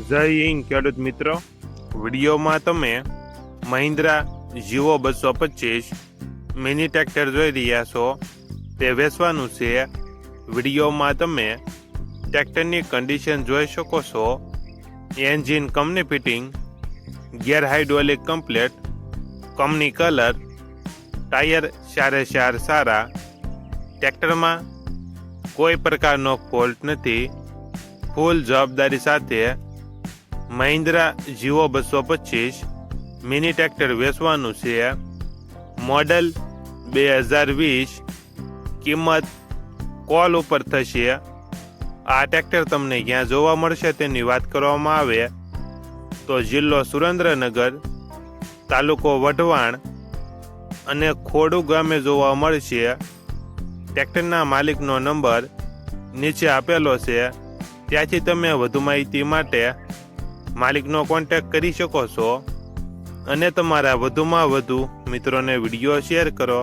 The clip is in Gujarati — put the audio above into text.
જય હિન્દ ખેડૂત મિત્રો, વિડીયોમાં તમે મહિન્દ્રા જીવો 225 મિની ટ્રેક્ટર જોઈ રહ્યા છો. તે વેચવાનું છે. વિડીયોમાં તમે ટ્રેક્ટરની કન્ડિશન જોઈ શકો છો. Engine company fitting, gear hydraulic complete, company colour, tyre 4 સારા. ટ્રેક્ટરમાં કોઈ પ્રકારનો ફોલ્ટ નથી. ફૂલ જવાબદારી સાથે મહિન્દ્રા જીવો 225 મિની ટ્રેક્ટર વેચવાનું છે. મોડલ 2020. કિંમત કોલ ઉપર થશે. આ ટ્રેક્ટર તમને ક્યાં જોવા મળશે તેની વાત કરવામાં આવે તો જિલ્લો સુરેન્દ્રનગર, તાલુકો વઢવાણ અને ખોડુ ગામે જોવા મળશે. ટ્રેક્ટરના માલિકનો નંબર નીચે આપેલો છે. ત્યાંથી તમે વધુ માહિતી માટે માલિકનો કોન્ટેક્ટ કરી શકો છો અને તમારા વધુમાં વધુ મિત્રોને વિડીયો શેર કરો.